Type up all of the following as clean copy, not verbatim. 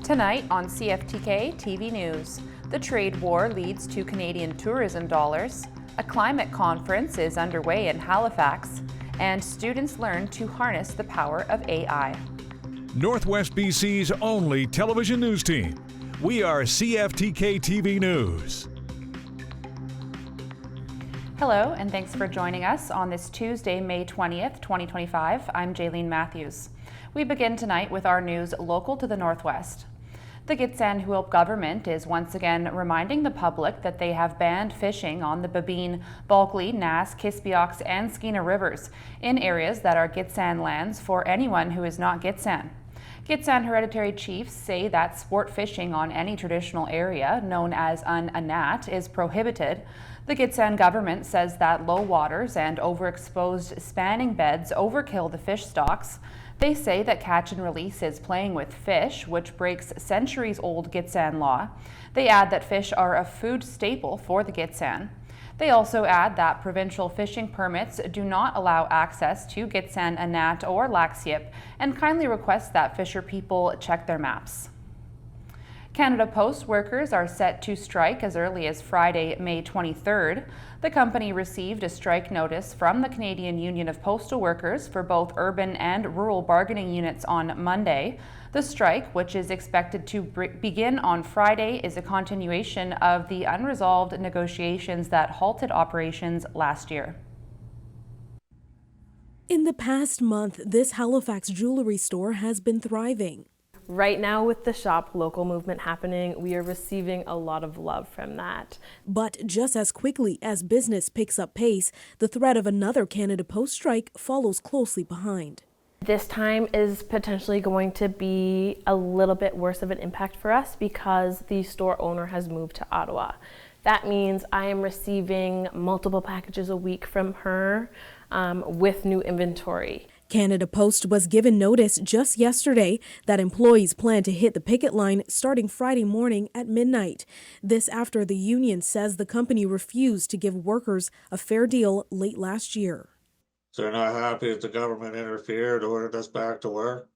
Tonight on CFTK-TV News, the trade war leads to Canadian tourism dollars, a climate conference is underway in Halifax, and students learn to harness the power of AI. Northwest BC's only television news team. We are CFTK-TV News. Hello, and thanks for joining us on this Tuesday, May 20th, 2025. I'm Jaylene Matthews. We begin tonight with our news local to the Northwest. The Gitxsan-Huilp government is once again reminding the public that they have banned fishing on the Babine, Bulkley, Nass, Kispiox, and Skeena rivers in areas that are Gitxsan lands for anyone who is not Gitxsan. Gitxsan hereditary chiefs say that sport fishing on any traditional area, known as an anat, is prohibited. The Gitxsan government says that low waters and overexposed spanning beds overkill the fish stocks. They say that catch and release is playing with fish, which breaks centuries-old Gitxsan law. They add that fish are a food staple for the Gitxsan. They also add that provincial fishing permits do not allow access to Gitxsan anat or laxyip, and kindly request that fisher people check their maps. Canada Post workers are set to strike as early as Friday, May 23rd. The company received a strike notice from the Canadian Union of Postal Workers for both urban and rural bargaining units on Monday. The strike, which is expected to begin on Friday, is a continuation of the unresolved negotiations that halted operations last year. In the past month, this Halifax jewelry store has been thriving. Right now, with the Shop Local movement happening, we are receiving a lot of love from that. But just as quickly as business picks up pace, the threat of another Canada Post strike follows closely behind. This time is potentially going to be a little bit worse of an impact for us because the store owner has moved to Ottawa. That means I am receiving multiple packages a week from her with new inventory. Canada Post was given notice just yesterday that employees plan to hit the picket line starting Friday morning at midnight. This after the union says the company refused to give workers a fair deal late last year. They're not happy that the government interfered, ordered us back to work.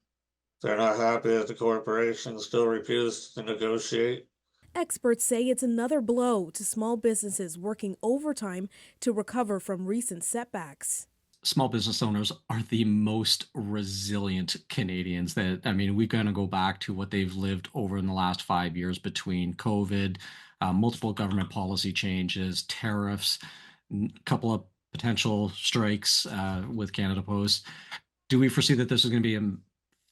They're not happy that the corporation still refused to negotiate. Experts say it's another blow to small businesses working overtime to recover from recent setbacks. Small business owners are the most resilient Canadians. We're going to go back to what they've lived over in the last 5 years between COVID, multiple government policy changes, tariffs, a couple of potential strikes with Canada Post. Do we foresee that this is going to be a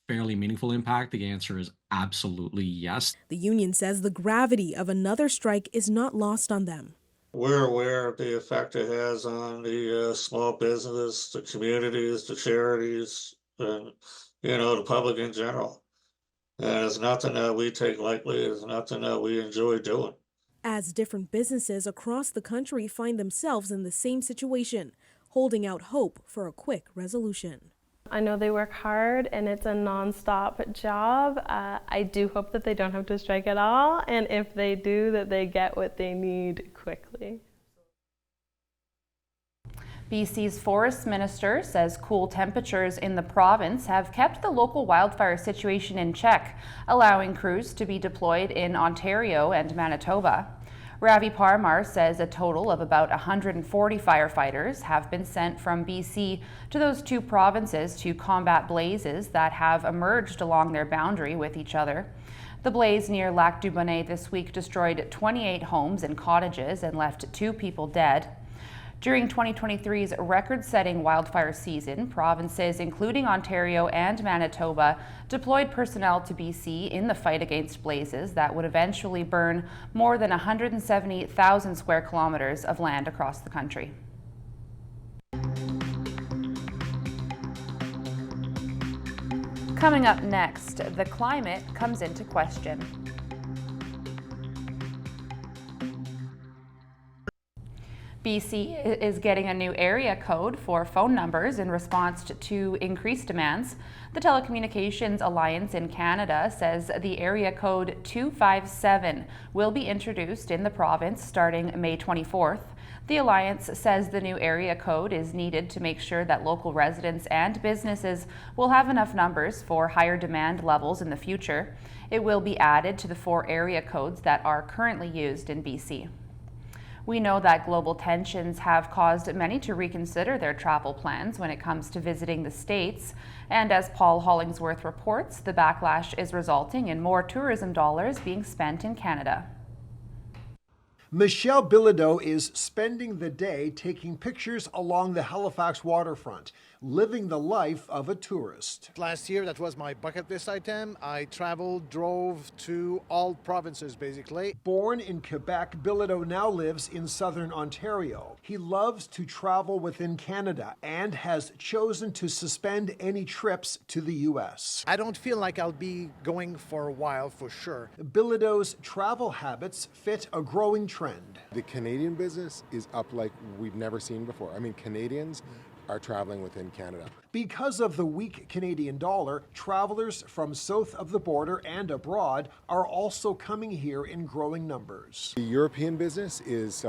fairly meaningful impact? The answer is absolutely yes. The union says the gravity of another strike is not lost on them. We're aware of the effect it has on the small business, the communities, the charities, and, the public in general. And it's nothing that we take lightly. It's nothing that we enjoy doing. As different businesses across the country find themselves in the same situation, holding out hope for a quick resolution. I know they work hard and it's a non-stop job. I do hope that they don't have to strike at all, and if they do, that they get what they need quickly. BC's Forest Minister says cool temperatures in the province have kept the local wildfire situation in check, allowing crews to be deployed in Ontario and Manitoba. Ravi Parmar says a total of about 140 firefighters have been sent from BC to those two provinces to combat blazes that have emerged along their boundary with each other. The blaze near Lac du Bonnet this week destroyed 28 homes and cottages and left 2 people dead. During 2023's record-setting wildfire season, provinces including Ontario and Manitoba deployed personnel to BC in the fight against blazes that would eventually burn more than 170,000 square kilometers of land across the country. Coming up next, the climate comes into question. BC is getting a new area code for phone numbers in response to increased demands. The Telecommunications Alliance in Canada says the area code 257 will be introduced in the province starting May 24th. The Alliance says the new area code is needed to make sure that local residents and businesses will have enough numbers for higher demand levels in the future. It will be added to the 4 area codes that are currently used in BC. We know that global tensions have caused many to reconsider their travel plans when it comes to visiting the States. And as Paul Hollingsworth reports, the backlash is resulting in more tourism dollars being spent in Canada. Michelle Bilodeau is spending the day taking pictures along the Halifax waterfront, living the life of a tourist. Last year, that was my bucket list item. I traveled, drove to all provinces, basically. Born in Quebec, Bilodeau now lives in southern Ontario. He loves to travel within Canada and has chosen to suspend any trips to the U.S. I don't feel like I'll be going for a while, for sure. Bilodeau's travel habits fit a growing trend. The Canadian business is up like we've never seen before. I mean, Canadians are traveling within Canada. Because of the weak Canadian dollar, travelers from south of the border and abroad are also coming here in growing numbers. The European business is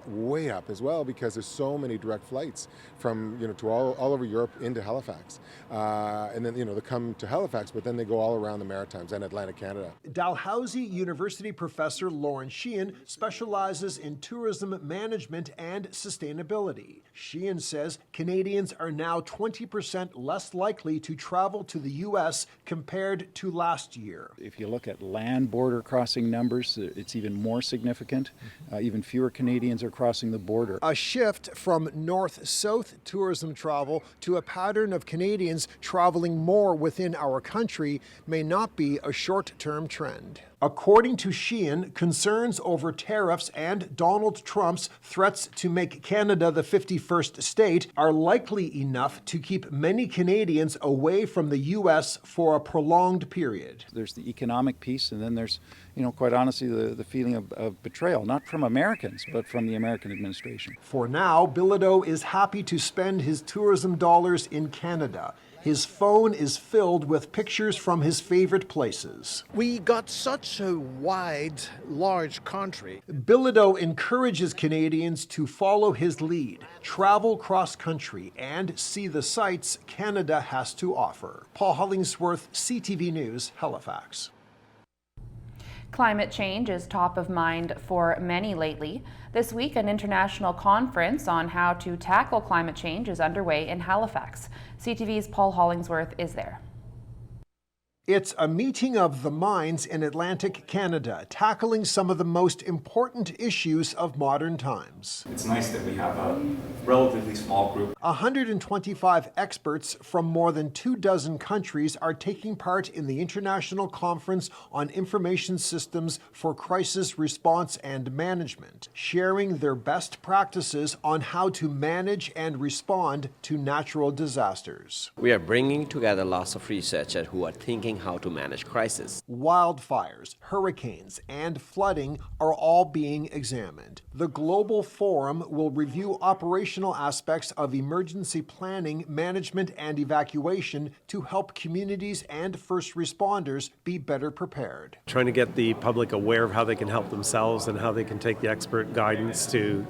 way up as well because there's so many direct flights from to all over Europe into Halifax, and then they come to Halifax, but then they go all around the Maritimes and Atlantic Canada. Dalhousie University professor Lauren Sheehan specializes in tourism management and sustainability. Sheehan says Canadians are now 20% less likely to travel to the U.S. compared to last year. If you look at land border crossing numbers, it's even more significant. Even fewer Canadians are crossing the border. A shift from north-south tourism travel to a pattern of Canadians traveling more within our country may not be a short-term trend. According to Sheehan, concerns over tariffs and Donald Trump's threats to make Canada the 51st state are likely enough to keep many Canadians away from the U.S. for a prolonged period. There's the economic piece, and then there's, quite honestly, the feeling of betrayal, not from Americans, but from the American administration. For now, Bilodeau is happy to spend his tourism dollars in Canada. His phone is filled with pictures from his favorite places. We got such a wide, large country. Bilodeau encourages Canadians to follow his lead, travel cross-country, and see the sights Canada has to offer. Paul Hollingsworth, CTV News, Halifax. Climate change is top of mind for many lately. This week, an international conference on how to tackle climate change is underway in Halifax. CTV's Paul Hollingsworth is there. It's a meeting of the minds in Atlantic Canada, tackling some of the most important issues of modern times. It's nice that we have a relatively small group. 125 experts from more than 24 countries are taking part in the International Conference on Information Systems for Crisis Response and Management, sharing their best practices on how to manage and respond to natural disasters. We are bringing together lots of researchers who are thinking how to manage crisis. Wildfires, hurricanes, and flooding are all being examined. The Global Forum will review operational aspects of emergency planning, management, and evacuation to help communities and first responders be better prepared. Trying to get the public aware of how they can help themselves and how they can take the expert guidance to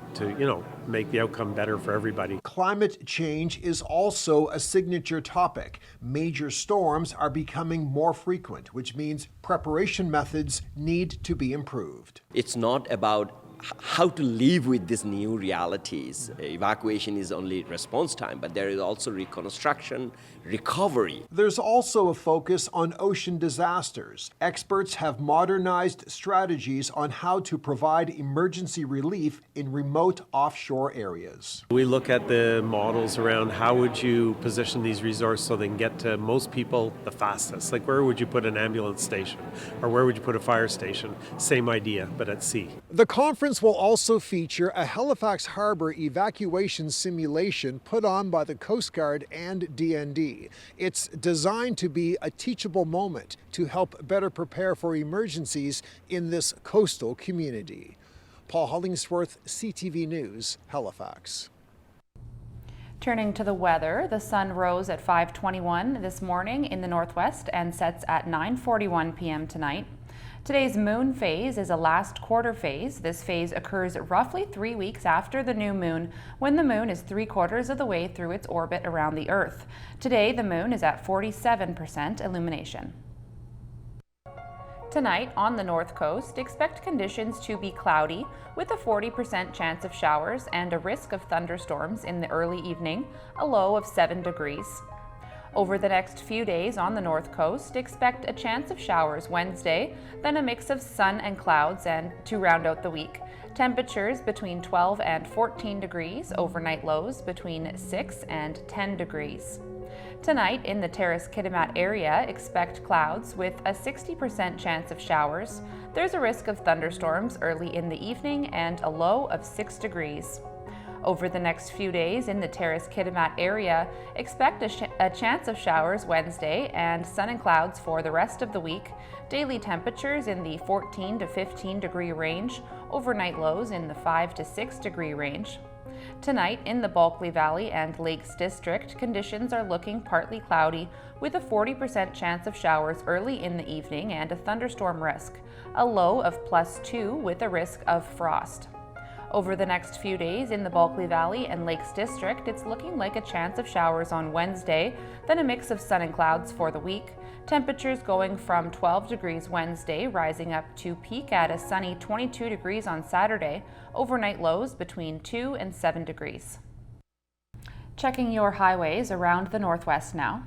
make the outcome better for everybody. Climate change is also a signature topic. Major storms are becoming more frequent, which means preparation methods need to be improved. It's not about how to live with these new realities. Evacuation is only response time, but there is also reconstruction, recovery. There's also a focus on ocean disasters. Experts have modernized strategies on how to provide emergency relief in remote offshore areas. We look at the models around how would you position these resources so they can get to most people the fastest. Like where would you put an ambulance station or where would you put a fire station? Same idea, but at sea. The conference will also feature a Halifax Harbor evacuation simulation put on by the Coast Guard and DND. It's designed to be a teachable moment to help better prepare for emergencies in this coastal community. Paul Hollingsworth, CTV News, Halifax. Turning to the weather, the sun rose at 5:21 this morning in the northwest and sets at 9:41 p.m. tonight. Today's moon phase is a last quarter phase. This phase occurs roughly 3 weeks after the new moon, when the moon is 3/4 of the way through its orbit around the Earth. Today, the moon is at 47% illumination. Tonight, on the north coast, expect conditions to be cloudy with a 40% chance of showers and a risk of thunderstorms in the early evening, a low of 7 degrees. Over the next few days on the north coast, expect a chance of showers Wednesday, then a mix of sun and clouds and to round out the week. Temperatures between 12 and 14 degrees, overnight lows between 6 and 10 degrees. Tonight in the Terrace-Kitimat area, expect clouds with a 60% chance of showers. There's a risk of thunderstorms early in the evening and a low of 6 degrees. Over the next few days in the Terrace-Kitimat area, expect a chance of showers Wednesday and sun and clouds for the rest of the week. Daily temperatures in the 14 to 15 degree range, overnight lows in the 5 to 6 degree range. Tonight in the Bulkley Valley and Lakes District, conditions are looking partly cloudy with a 40% chance of showers early in the evening and a thunderstorm risk, a low of +2 with a risk of frost. Over the next few days in the Bulkley Valley and Lakes District, it's looking like a chance of showers on Wednesday, then a mix of sun and clouds for the week. Temperatures going from 12 degrees Wednesday, rising up to peak at a sunny 22 degrees on Saturday. Overnight lows between 2 and 7 degrees. Checking your highways around the Northwest now.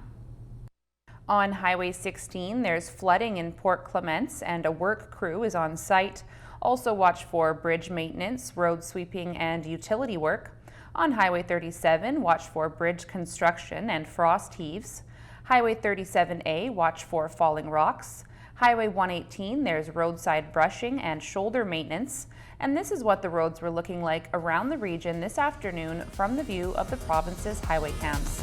On Highway 16, there's flooding in Port Clements and a work crew is on site. Also watch for bridge maintenance, road sweeping, and utility work. On Highway 37, watch for bridge construction and frost heaves. Highway 37A, watch for falling rocks. Highway 118, there's roadside brushing and shoulder maintenance. And this is what the roads were looking like around the region this afternoon from the view of the province's highway cams.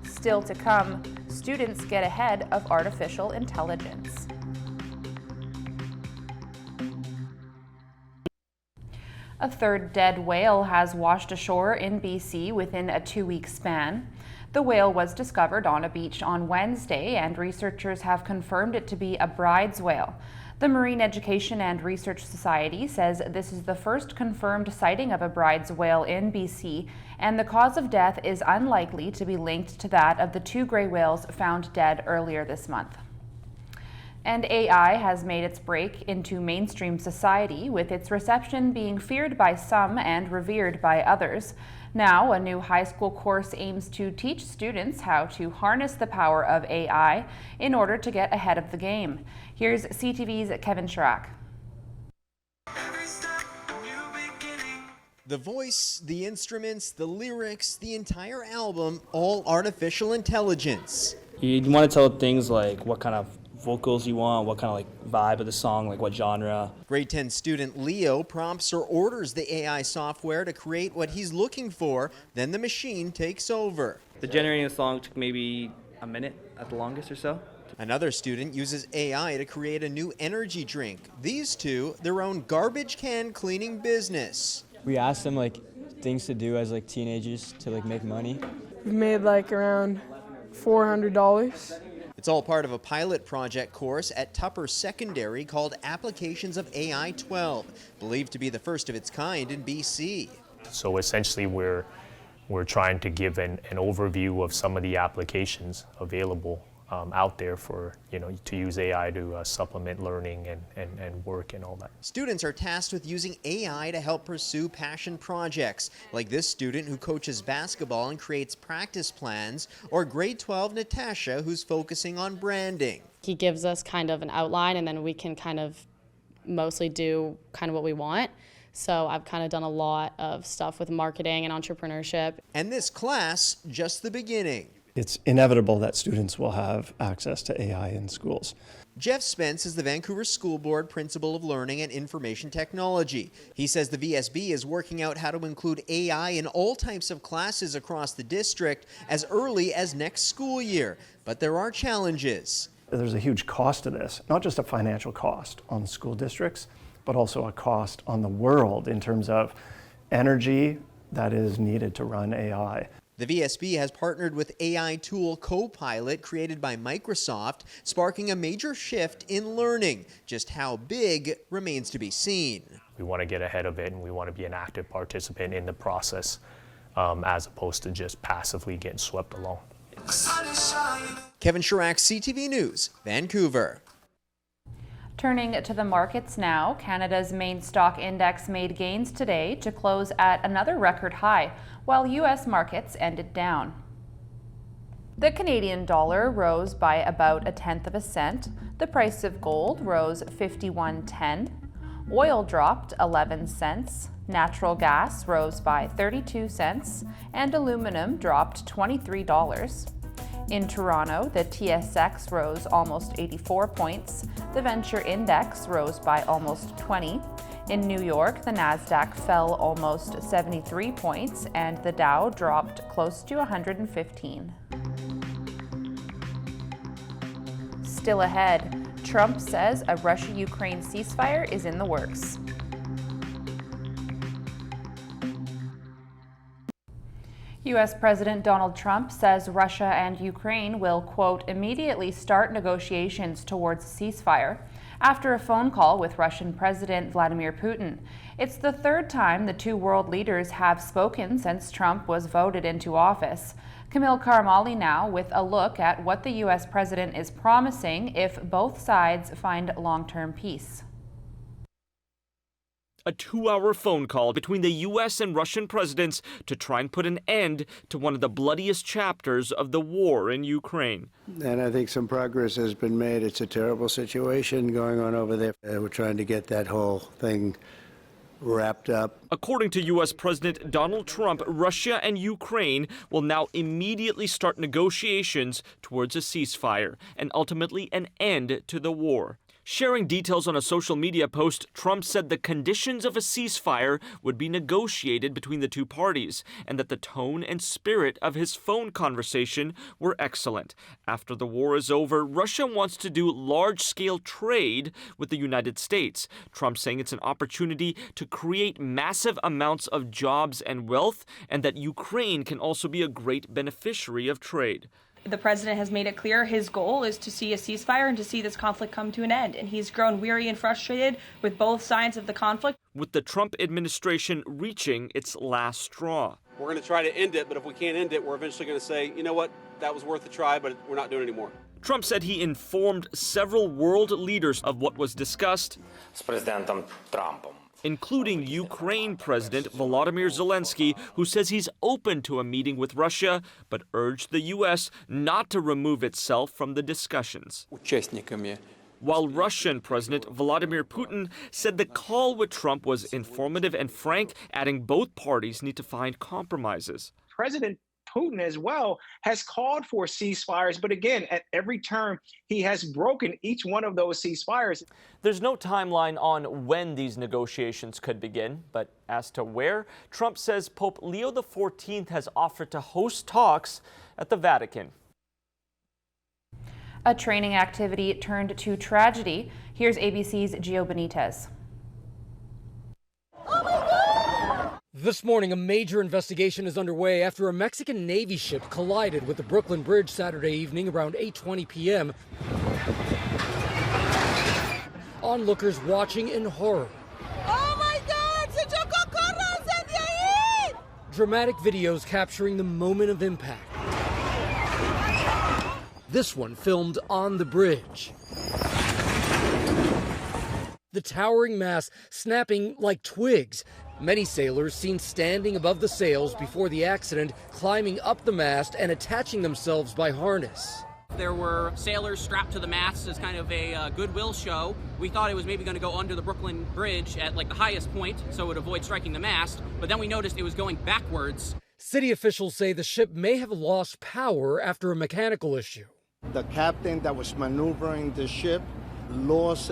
Still to come, students get ahead of artificial intelligence. A third dead whale has washed ashore in BC within a 2-week span. The whale was discovered on a beach on Wednesday, and researchers have confirmed it to be a bride's whale. The Marine Education and Research Society says this is the first confirmed sighting of a bride's whale in BC, and the cause of death is unlikely to be linked to that of the 2 gray whales found dead earlier this month. And AI has made its break into mainstream society, with its reception being feared by some and revered by others. Now, a new high school course aims to teach students how to harness the power of AI in order to get ahead of the game. Here's CTV's Kevin Schrack. The voice, the instruments, the lyrics, the entire album, all artificial intelligence. You want to tell things like what kind of vocals you want, what kind of vibe of the song, like what genre. Grade 10 student Leo prompts or orders the AI software to create what he's looking for, then the machine takes over. The generating the song took maybe a minute at the longest or so. Another student uses AI to create a new energy drink. These two, their own garbage can cleaning business. We asked them things to do as teenagers to make money. We've made around $400. It's all part of a pilot project course at Tupper Secondary called Applications of AI 12, believed to be the first of its kind in BC. So essentially we're trying to give an overview of some of the applications available out there for, to use AI to supplement learning and work and all that. Students are tasked with using AI to help pursue passion projects, like this student who coaches basketball and creates practice plans, or grade 12 Natasha, who's focusing on branding. He gives us kind of an outline, and then we can kind of mostly do kind of what we want. So I've kind of done a lot of stuff with marketing and entrepreneurship. And this class, just the beginning. It's inevitable that students will have access to AI in schools. Jeff Spence is the Vancouver School Board Principal of Learning and Information Technology. He says the VSB is working out how to include AI in all types of classes across the district as early as next school year. But there are challenges. There's a huge cost to this, not just a financial cost on school districts, but also a cost on the world in terms of energy that is needed to run AI. The VSB has partnered with AI tool Copilot created by Microsoft, sparking a major shift in learning. Just how big remains to be seen. We want to get ahead of it, and we want to be an active participant in the process as opposed to just passively getting swept along. Kevin Chirac, CTV News, Vancouver. Turning to the markets now, Canada's main stock index made gains today to close at another record high, while U.S. markets ended down. The Canadian dollar rose by about 1/10 cent. The price of gold rose 51.10. Oil dropped 11 cents. Natural gas rose by 32 cents, and aluminum dropped $23. In Toronto, the TSX rose almost 84 points. The Venture Index rose by almost 20. In New York, the Nasdaq fell almost 73 points, and the Dow dropped close to 115. Still ahead, Trump says a Russia-Ukraine ceasefire is in the works. U.S. President Donald Trump says Russia and Ukraine will, quote, immediately start negotiations towards a ceasefire after a phone call with Russian President Vladimir Putin. It's the third time the two world leaders have spoken since Trump was voted into office. Camille Karamali now with a look at what the U.S. president is promising if both sides find long-term peace. A 2-hour phone call between the U.S. and Russian presidents to try and put an end to one of the bloodiest chapters of the war in Ukraine. And I think some progress has been made. It's a terrible situation going on over there. We're trying to get that whole thing wrapped up. According to U.S. President Donald Trump, Russia and Ukraine will now immediately start negotiations towards a ceasefire and ultimately an end to the war. Sharing details on a social media post, Trump said the conditions of a ceasefire would be negotiated between the two parties and that the tone and spirit of his phone conversation were excellent. After the war is over, Russia wants to do large-scale trade with the United States. Trump saying it's an opportunity to create massive amounts of jobs and wealth, and that Ukraine can also be a great beneficiary of trade. The president has made it clear his goal is to see a ceasefire and to see this conflict come to an end. And he's grown weary and frustrated with both sides of the conflict. With the Trump administration reaching its last straw. We're going to try to end it, but if we can't end it, we're eventually going to say, you know what, that was worth a try, but we're not doing it anymore. Trump said he informed several world leaders of what was discussed, including Ukraine President Volodymyr Zelensky, who says he's open to a meeting with Russia, but urged the U.S. not to remove itself from the discussions. While Russian President Vladimir Putin said the call with Trump was informative and frank, adding both parties need to find compromises. President Putin as well has called for ceasefires, but again, at every turn, he has broken each one of those ceasefires. There's no timeline on when these negotiations could begin, but as to where, Trump says Pope Leo XIV has offered to host talks at the Vatican. A training activity turned to tragedy. Here's ABC's Gio Benitez. This morning, a major investigation is underway after a Mexican Navy ship collided with the Brooklyn Bridge Saturday evening around 8:20 p.m. Onlookers watching in horror. Oh my God! Se chocó, córranse de ahí! Dramatic videos capturing the moment of impact. This one filmed on the bridge. The towering mast snapping like twigs. Many sailors seen standing above the sails before the accident, climbing up the mast and attaching themselves by harness. There were sailors strapped to the masts as kind of a goodwill show. We thought it was maybe going to go under the Brooklyn Bridge at like the highest point, so it would avoid striking the mast, but then we noticed it was going backwards. City officials say the ship may have lost power after a mechanical issue. The captain that was maneuvering the ship lost,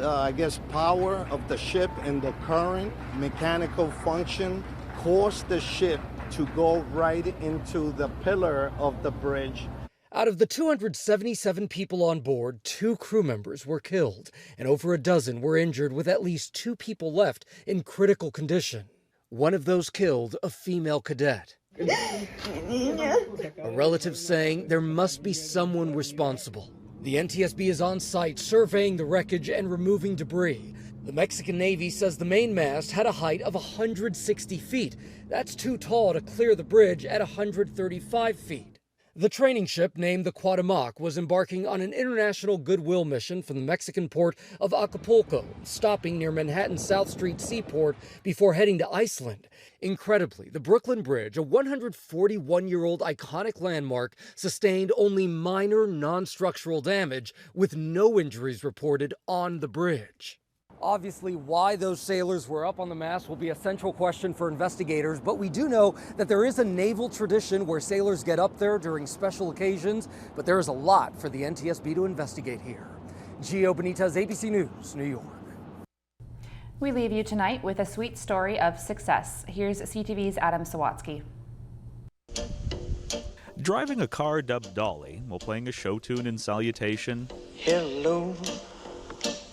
power of the ship, and the current mechanical function caused the ship to go right into the pillar of the bridge. Out of the 277 people on board, 2 crew members were killed, and over a dozen were injured, with at least 2 people left in critical condition. One of those killed, a female cadet. A relative saying there must be someone responsible. The NTSB is on site surveying the wreckage and removing debris. The Mexican Navy says the main mast had a height of 160 feet. That's too tall to clear the bridge at 135 feet. The training ship, named the Cuauhtémoc, was embarking on an international goodwill mission from the Mexican port of Acapulco, stopping near Manhattan's South Street seaport before heading to Iceland. Incredibly, the Brooklyn Bridge, a 141-year-old iconic landmark, sustained only minor non-structural damage, with no injuries reported on the bridge. Obviously, why those sailors were up on the mast will be a central question for investigators, but we do know that there is a naval tradition where sailors get up there during special occasions, but there is a lot for the NTSB to investigate here. Gio Benitez, ABC News, New York. We leave you tonight with a sweet story of success. Here's CTV's Adam Sawatsky. Driving a car dubbed Dolly while playing a show tune in salutation. Hello,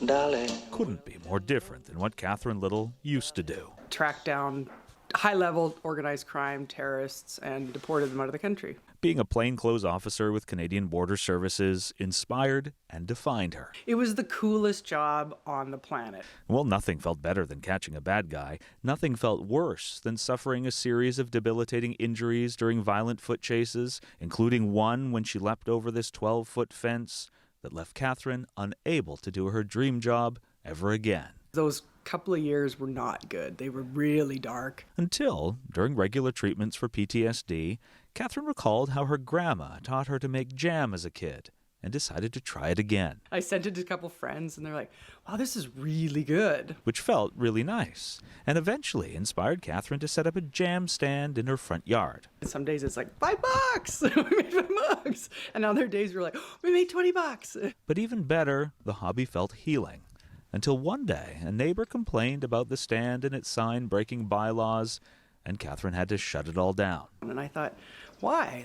darling. Couldn't be more different than what Catherine Little used to do. Tracked down high-level organized crime terrorists and deported them out of the country. Being a plainclothes officer with Canadian Border Services inspired and defined her. It was the coolest job on the planet. Well, nothing felt better than catching a bad guy. Nothing felt worse than suffering a series of debilitating injuries during violent foot chases, including one when she leapt over this 12-foot fence that left Catherine unable to do her dream job ever again. Those couple of years were not good. They were really dark. Until, during regular treatments for PTSD, Catherine recalled how her grandma taught her to make jam as a kid and decided to try it again. I sent it to a couple friends and they're like, wow, this is really good. Which felt really nice, and eventually inspired Catherine to set up a jam stand in her front yard. Some days it's like, $5! We made $5! And other days we're like, oh, we made $20! But even better, the hobby felt healing. Until one day, a neighbor complained about the stand and its sign-breaking bylaws, and Catherine had to shut it all down. And I thought, why?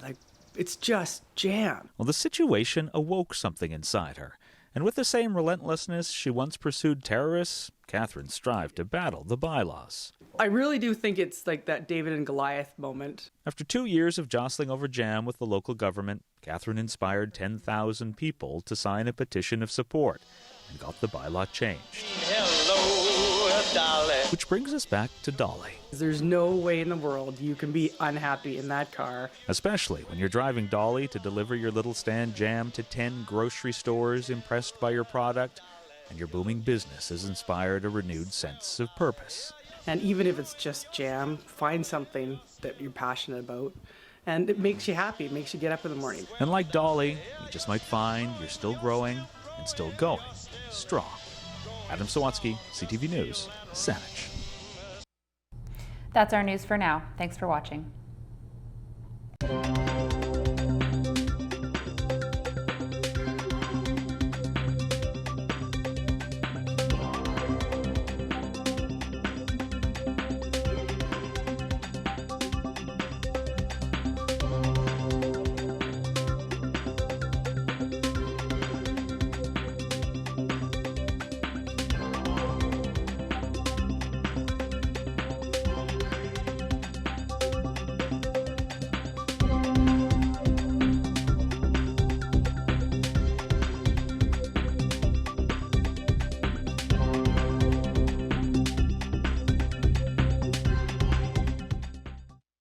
It's just jam. Well, the situation awoke something inside her, and with the same relentlessness she once pursued terrorists, Catherine strived to battle the bylaws. I really do think it's like that David and Goliath moment. After 2 years of jostling over jam with the local government, Catherine inspired 10,000 people to sign a petition of support and got the bylaw changed. Hello, darling. Which brings us back to Dolly. There's no way in the world you can be unhappy in that car. Especially when you're driving Dolly to deliver your little stand jam to 10 grocery stores impressed by your product, and your booming business has inspired a renewed sense of purpose. And even if it's just jam, find something that you're passionate about. And it makes you happy, it makes you get up in the morning. And like Dolly, you just might find you're still growing and still going strong. Adam Sawatsky, CTV News, Saanich. That's our news for now. Thanks for watching.